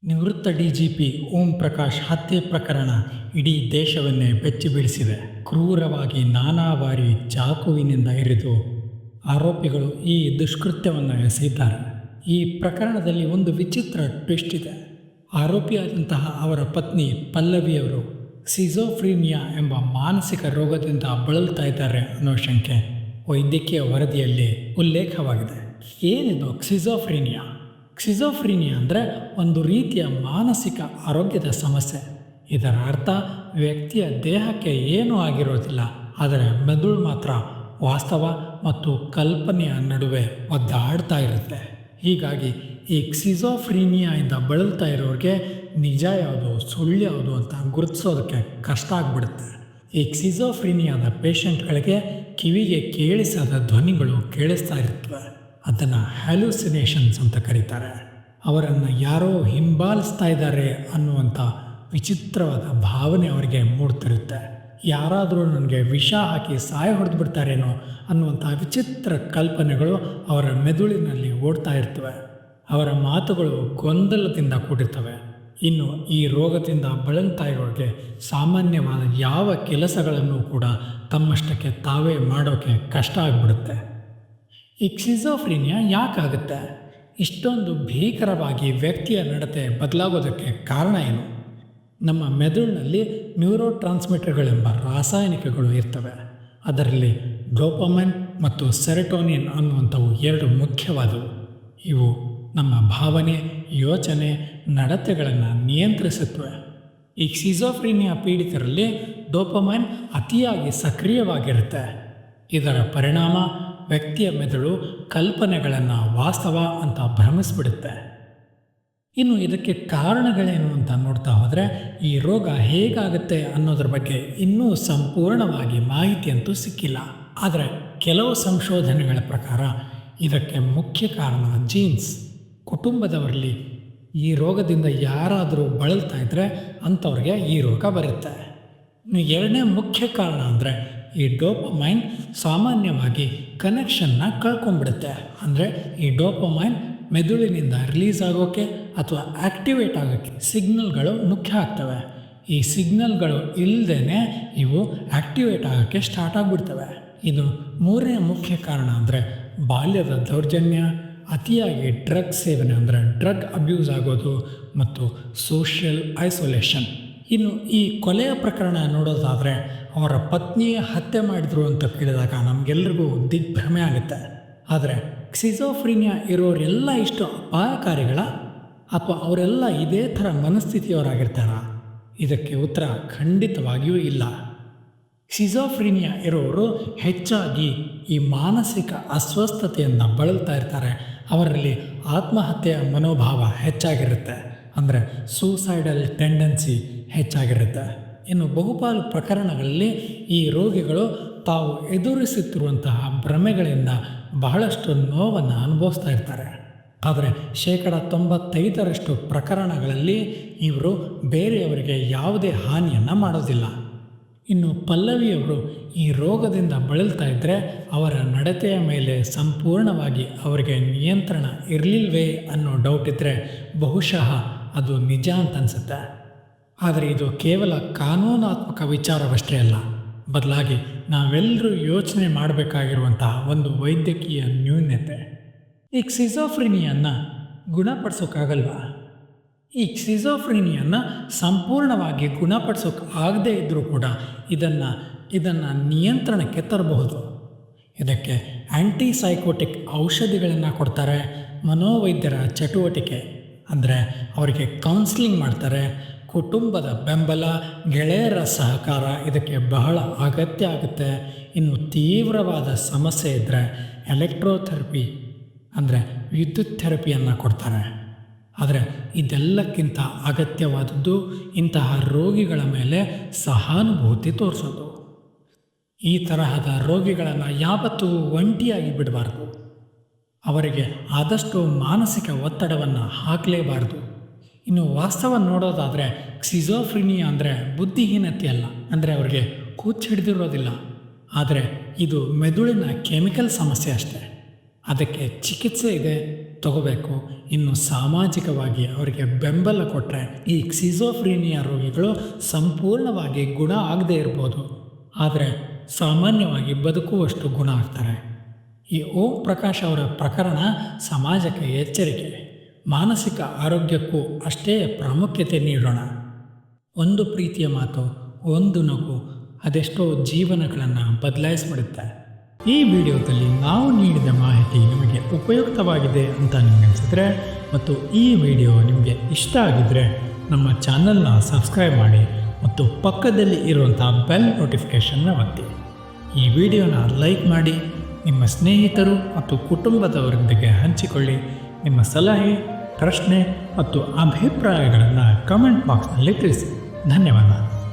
ನಿವೃತ್ತ ಡಿಜಿಪಿ ಓಂ ಪ್ರಕಾಶ್ ಹತ್ಯೆ ಪ್ರಕರಣ ಇಡೀ ದೇಶವನ್ನೇ ಬೆಚ್ಚಿ ಬೀಳಿಸಿದೆ. ಕ್ರೂರವಾಗಿ ನಾನಾ ಬಾರಿ ಚಾಕುವಿನಿಂದ ಇರಿದು ಆರೋಪಿಗಳು ಈ ದುಷ್ಕೃತ್ಯವನ್ನು ಎಸಗಿದ್ದಾರೆ. ಈ ಪ್ರಕರಣದಲ್ಲಿ ಒಂದು ವಿಚಿತ್ರ ಟ್ವಿಸ್ಟ್ ಇದೆ. ಆರೋಪಿಯಾದಂತಹ ಅವರ ಪತ್ನಿ ಪಲ್ಲವಿಯವರು ಸಿಜೋಫ್ರೀನಿಯಾ ಎಂಬ ಮಾನಸಿಕ ರೋಗದಿಂದ ಬಳಲ್ತಾ ಇದ್ದಾರೆ ಅನ್ನೋ ಶಂಕೆ ವೈದ್ಯಕೀಯ ವರದಿಯಲ್ಲಿ ಉಲ್ಲೇಖವಾಗಿದೆ. ಏನಿದು ಸಿಜೋಫ್ರೀನಿಯಾ? ಸಿಜೋಫ್ರೀನಿಯಾ ಅಂದರೆ ಒಂದು ರೀತಿಯ ಮಾನಸಿಕ ಆರೋಗ್ಯದ ಸಮಸ್ಯೆ. ಇದರ ಅರ್ಥ ವ್ಯಕ್ತಿಯ ದೇಹಕ್ಕೆ ಏನೂ ಆಗಿರೋದಿಲ್ಲ, ಆದರೆ ಮೆದುಳು ಮಾತ್ರ ವಾಸ್ತವ ಮತ್ತು ಕಲ್ಪನೆಯ ನಡುವೆ ಒದ್ದಾಡ್ತಾ ಇರುತ್ತೆ. ಹೀಗಾಗಿ ಈ ಸಿಜೋಫ್ರೀನಿಯಾಯಿಂದ ಬಳಲ್ತಾ ಇರೋರಿಗೆ ನಿಜ ಯಾವುದು ಸುಳ್ಳು ಯಾವುದು ಅಂತ ಗುರುತಿಸೋದಕ್ಕೆ ಕಷ್ಟ ಆಗಿಬಿಡುತ್ತೆ. ಈ ಸಿಜೋಫ್ರೀನಿಯಾದ ಪೇಷಂಟ್ಗಳಿಗೆ ಕಿವಿಗೆ ಕೇಳಿಸದ ಧ್ವನಿಗಳು ಕೇಳಿಸ್ತಾ ಇರ್ತವೆ. ಅದನ್ನು ಹ್ಯಾಲುಸಿನೇಷನ್ಸ್ ಅಂತ ಕರೀತಾರೆ. ಅವರನ್ನು ಯಾರೋ ಹಿಂಬಾಲಿಸ್ತಾ ಇದ್ದಾರೆ ಅನ್ನುವಂಥ ವಿಚಿತ್ರವಾದ ಭಾವನೆ ಅವರಿಗೆ ಮೂಡ್ತಿರುತ್ತೆ. ಯಾರಾದರೂ ನನಗೆ ವಿಷ ಹಾಕಿ ಹೊಡೆದು ಬಿಡ್ತಾರೇನೋ ಅನ್ನುವಂಥ ವಿಚಿತ್ರ ಕಲ್ಪನೆಗಳು ಅವರ ಮೆದುಳಿನಲ್ಲಿ ಓಡ್ತಾ ಇರ್ತವೆ. ಅವರ ಮಾತುಗಳು ಗೊಂದಲದಿಂದ ಕೂಡಿರ್ತವೆ. ಇನ್ನು ಈ ರೋಗದಿಂದ ಬಳಲ್ತಾ ಇರೋರಿಗೆ ಸಾಮಾನ್ಯವಾದ ಯಾವ ಕೆಲಸಗಳನ್ನು ಕೂಡ ತಮ್ಮಷ್ಟಕ್ಕೆ ತಾವೇ ಮಾಡೋಕ್ಕೆ ಕಷ್ಟ ಆಗಿಬಿಡುತ್ತೆ. ಈ ಸಿಜೋಫ್ರೀನಿಯಾ ಯಾಕಾಗುತ್ತೆ? ಇಷ್ಟೊಂದು ಭೀಕರವಾಗಿ ವ್ಯಕ್ತಿಯ ನಡತೆ ಬದಲಾಗೋದಕ್ಕೆ ಕಾರಣ ಏನು? ನಮ್ಮ ಮೆದುಳಿನಲ್ಲಿ ನ್ಯೂರೋ ಟ್ರಾನ್ಸ್ಮಿಟರ್ಗಳೆಂಬ ರಾಸಾಯನಿಕಗಳು ಇರ್ತವೆ. ಅದರಲ್ಲಿ ಡೋಪಮೈನ್ ಮತ್ತು ಸೆರೋಟೋನಿನ್ ಅನ್ನುವಂಥವು ಎರಡು ಮುಖ್ಯವಾದವು. ಇವು ನಮ್ಮ ಭಾವನೆ, ಯೋಚನೆ, ನಡತೆಗಳನ್ನು ನಿಯಂತ್ರಿಸುತ್ತವೆ. ಈ ಸಿಜೋಫ್ರೀನಿಯಾ ಪೀಡಿತರಲ್ಲಿ ಡೋಪಮೈನ್ ಅತಿಯಾಗಿ ಸಕ್ರಿಯವಾಗಿರುತ್ತೆ. ಇದರ ಪರಿಣಾಮ ವ್ಯಕ್ತಿಯ ಮೆದುಳು ಕಲ್ಪನೆಗಳನ್ನು ವಾಸ್ತವ ಅಂತ ಭ್ರಮಿಸ್ಬಿಡುತ್ತೆ. ಇನ್ನು ಇದಕ್ಕೆ ಕಾರಣಗಳೇನು ಅಂತ ನೋಡ್ತಾ ಹೋದರೆ ಈ ರೋಗ ಹೇಗಾಗುತ್ತೆ ಅನ್ನೋದ್ರ ಬಗ್ಗೆ ಇನ್ನೂ ಸಂಪೂರ್ಣವಾಗಿ ಮಾಹಿತಿಯಂತೂ ಸಿಕ್ಕಿಲ್ಲ. ಆದರೆ ಕೆಲವು ಸಂಶೋಧನೆಗಳ ಪ್ರಕಾರ ಇದಕ್ಕೆ ಮುಖ್ಯ ಕಾರಣ ಜೀನ್ಸ್. ಕುಟುಂಬದವರಲ್ಲಿ ಈ ರೋಗದಿಂದ ಯಾರಾದರೂ ಬಳಲ್ತಾ ಇದ್ದರೆ ಅಂಥವ್ರಿಗೆ ಈ ರೋಗ ಬರುತ್ತೆ. ಇನ್ನು ಎರಡನೇ ಮುಖ್ಯ ಕಾರಣ ಅಂದರೆ ಈ ಡೋಪಮೈನ್ ಸಾಮಾನ್ಯವಾಗಿ ಕನೆಕ್ಷನ್ನ ಕಳ್ಕೊಂಡ್ಬಿಡುತ್ತೆ. ಅಂದರೆ ಈ ಡೋಪಮೈನ್ ಮೆದುಳಿನಿಂದ ರಿಲೀಸ್ ಆಗೋಕ್ಕೆ ಅಥವಾ ಆ್ಯಕ್ಟಿವೇಟ್ ಆಗೋಕ್ಕೆ ಸಿಗ್ನಲ್ಗಳು ಮುಖ್ಯ ಆಗ್ತವೆ. ಈ ಸಿಗ್ನಲ್ಗಳು ಇಲ್ಲದೇ ಇವು ಆ್ಯಕ್ಟಿವೇಟ್ ಆಗೋಕ್ಕೆ ಸ್ಟಾರ್ಟ್ ಆಗಿಬಿಡ್ತವೆ. ಇದು ಮೂರನೇ ಮುಖ್ಯ ಕಾರಣ ಅಂದರೆ ಬಾಲ್ಯದ ದೌರ್ಜನ್ಯ, ಅತಿಯಾಗಿ ಡ್ರಗ್ ಸೇವನೆ ಅಂದರೆ ಡ್ರಗ್ ಅಬ್ಯೂಸ್ ಆಗೋದು ಮತ್ತು ಸೋಷಿಯಲ್ ಐಸೋಲೇಷನ್. ಇನ್ನು ಈ ಕೊಲೆಯ ಪ್ರಕರಣ ನೋಡೋದಾದರೆ ಅವರ ಪತ್ನಿಯೇ ಹತ್ಯೆ ಮಾಡಿದ್ರು ಅಂತ ಕೇಳಿದಾಗ ನಮಗೆಲ್ಲರಿಗೂ ದಿಗ್ಭ್ರಮೆ ಆಗುತ್ತೆ. ಆದರೆ ಸಿಜೋಫ್ರೀನಿಯಾ ಇರೋರೆಲ್ಲ ಇಷ್ಟು ಅಪಾಯಕಾರಿಗಳ ಅಥವಾ ಅವರೆಲ್ಲ ಇದೇ ಥರ ಮನಸ್ಥಿತಿಯವರಾಗಿರ್ತಾರಾ? ಇದಕ್ಕೆ ಉತ್ತರ ಖಂಡಿತವಾಗಿಯೂ ಇಲ್ಲ. ಸಿಜೋಫ್ರೀನಿಯಾ ಇರೋರು ಹೆಚ್ಚಾಗಿ ಈ ಮಾನಸಿಕ ಅಸ್ವಸ್ಥತೆಯನ್ನು ಬಳಲ್ತಾ ಇರ್ತಾರೆ. ಅವರಲ್ಲಿ ಆತ್ಮಹತ್ಯೆಯ ಮನೋಭಾವ ಹೆಚ್ಚಾಗಿರುತ್ತೆ. ಅಂದರೆ ಸೂಸೈಡಲ್ ಟೆಂಡೆನ್ಸಿ ಹೆಚ್ಚಾಗಿರುತ್ತೆ. ಇನ್ನು ಬಹುಪಾಲು ಪ್ರಕರಣಗಳಲ್ಲಿ ಈ ರೋಗಿಗಳು ತಾವು ಎದುರಿಸುತ್ತಿರುವಂತಹ ಭ್ರಮೆಗಳಿಂದ ಬಹಳಷ್ಟು ನೋವನ್ನು ಅನುಭವಿಸ್ತಾ ಇರ್ತಾರೆ. ಆದರೆ 95% ಪ್ರಕರಣಗಳಲ್ಲಿ ಇವರು ಬೇರೆಯವರಿಗೆ ಯಾವುದೇ ಹಾನಿಯನ್ನು ಮಾಡೋದಿಲ್ಲ. ಇನ್ನು ಪಲ್ಲವಿಯವರು ಈ ರೋಗದಿಂದ ಬಳಲ್ತಾ ಇದ್ದರೆ ಅವರ ನಡತೆಯ ಮೇಲೆ ಸಂಪೂರ್ಣವಾಗಿ ಅವರಿಗೆ ನಿಯಂತ್ರಣ ಇರಲಿಲ್ವೇ ಅನ್ನೋ ಡೌಟ್ ಇದ್ದರೆ ಬಹುಶಃ ಅದು ನಿಜ ಅಂತ ಅನಿಸುತ್ತೆ. ಆದರೆ ಇದು ಕೇವಲ ಕಾನೂನಾತ್ಮಕ ವಿಚಾರವಷ್ಟೇ ಅಲ್ಲ, ಬದಲಾಗಿ ನಾವೆಲ್ಲರೂ ಯೋಚನೆ ಮಾಡಬೇಕಾಗಿರುವಂತಹ ಒಂದು ವೈದ್ಯಕೀಯ ನ್ಯೂನ್ಯತೆ. ಈ ಸಿಜೋಫ್ರೀನಿಯನ್ನು ಗುಣಪಡಿಸೋಕ್ಕಾಗಲ್ವಾ? ಈ ಸಿಜೋಫ್ರೀನಿಯನ್ನು ಸಂಪೂರ್ಣವಾಗಿ ಗುಣಪಡಿಸೋಕೆ ಆಗದೇ ಇದ್ದರೂ ಕೂಡ ಇದನ್ನು ನಿಯಂತ್ರಣಕ್ಕೆ ತರಬಹುದು. ಇದಕ್ಕೆ ಆ್ಯಂಟಿಸೈಕೋಟಿಕ್ ಔಷಧಿಗಳನ್ನು ಕೊಡ್ತಾರೆ. ಮನೋವೈದ್ಯರ ಚಟುವಟಿಕೆ ಅಂದರೆ ಅವರಿಗೆ ಕೌನ್ಸಿಲಿಂಗ್ ಮಾಡ್ತಾರೆ. ಕುಟುಂಬದ ಬೆಂಬಲ, ಗೆಳೆಯರ ಸಹಕಾರ ಇದಕ್ಕೆ ಬಹಳ ಅಗತ್ಯ ಆಗುತ್ತೆ. ಇನ್ನು ತೀವ್ರವಾದ ಸಮಸ್ಯೆ ಇದ್ದರೆ ಎಲೆಕ್ಟ್ರೋಥೆರಪಿ ಅಂದರೆ ವಿದ್ಯುತ್ ಥೆರಪಿಯನ್ನು ಕೊಡ್ತಾರೆ. ಆದರೆ ಇದೆಲ್ಲಕ್ಕಿಂತ ಅಗತ್ಯವಾದದ್ದು ಇಂತಹ ರೋಗಿಗಳ ಮೇಲೆ ಸಹಾನುಭೂತಿ ತೋರಿಸೋದು. ಈ ತರಹದ ರೋಗಿಗಳನ್ನು ಯಾವತ್ತೂ ಒಂಟಿಯಾಗಿ ಬಿಡಬಾರ್ದು. ಅವರಿಗೆ ಆದಷ್ಟು ಮಾನಸಿಕ ಒತ್ತಡವನ್ನು ಹಾಕಲೇಬಾರ್ದು. ಇನ್ನು ವಾಸ್ತವ ನೋಡೋದಾದರೆ ಸಿಜೋಫ್ರೀನಿಯಾ ಅಂದರೆ ಬುದ್ಧಿಹೀನತೆ ಅಲ್ಲ, ಅಂದರೆ ಅವರಿಗೆ ಕೂಚು ಹಿಡಿದಿರೋದಿಲ್ಲ. ಆದರೆ ಇದು ಮೆದುಳಿನ ಕೆಮಿಕಲ್ ಸಮಸ್ಯೆ ಅಷ್ಟೇ. ಅದಕ್ಕೆ ಚಿಕಿತ್ಸೆ ಇದೆ, ತಗೋಬೇಕು. ಇನ್ನು ಸಾಮಾಜಿಕವಾಗಿ ಅವರಿಗೆ ಬೆಂಬಲ ಕೊಟ್ಟರೆ ಈ ಸ್ಕಿಜೋಫ್ರೀನಿಯಾ ರೋಗಿಗಳು ಸಂಪೂರ್ಣವಾಗಿ ಗುಣ ಆಗದೇ ಇರ್ಬೋದು, ಆದರೆ ಸಾಮಾನ್ಯವಾಗಿ ಬದುಕುವಷ್ಟು ಗುಣ ಆಗ್ತಾರೆ. ಈ ಓಂ ಪ್ರಕಾಶ್ ಅವರ ಪ್ರಕರಣ ಸಮಾಜಕ್ಕೆ ಎಚ್ಚರಿಕೆ. ಮಾನಸಿಕ ಆರೋಗ್ಯಕ್ಕೂ ಅಷ್ಟೇ ಪ್ರಾಮುಖ್ಯತೆ ನೀಡೋಣ. ಒಂದು ಪ್ರೀತಿಯ ಮಾತು, ಒಂದು ನಗು ಅದೆಷ್ಟೋ ಜೀವನಗಳನ್ನು ಬದಲಾಯಿಸಿಬಿಡುತ್ತೆ. ಈ ವಿಡಿಯೋದಲ್ಲಿ ನಾವು ನೀಡಿದ ಮಾಹಿತಿ ನಿಮಗೆ ಉಪಯುಕ್ತವಾಗಿದೆ ಅಂತ ನಿಮಗೆ ಅನಿಸಿದರೆ ಮತ್ತು ಈ ವಿಡಿಯೋ ನಿಮಗೆ ಇಷ್ಟ ಆಗಿದ್ದರೆ ನಮ್ಮ ಚಾನಲ್ನ ಸಬ್ಸ್ಕ್ರೈಬ್ ಮಾಡಿ ಮತ್ತು ಪಕ್ಕದಲ್ಲಿ ಇರುವಂಥ ಬೆಲ್ ನೋಟಿಫಿಕೇಷನ್ನ ಒತ್ತಿ. ಈ ವಿಡಿಯೋನ ಲೈಕ್ ಮಾಡಿ, ನಿಮ್ಮ ಸ್ನೇಹಿತರು ಮತ್ತು ಕುಟುಂಬದವರೊಂದಿಗೆ ಹಂಚಿಕೊಳ್ಳಿ. ನಿಮ್ಮ ಸಲಹೆ, ಪ್ರಶ್ನೆ ಮತ್ತು ಅಭಿಪ್ರಾಯಗಳನ್ನು ಕಮೆಂಟ್ ಬಾಕ್ಸ್ನಲ್ಲಿ ತಿಳಿಸಿ. ಧನ್ಯವಾದ.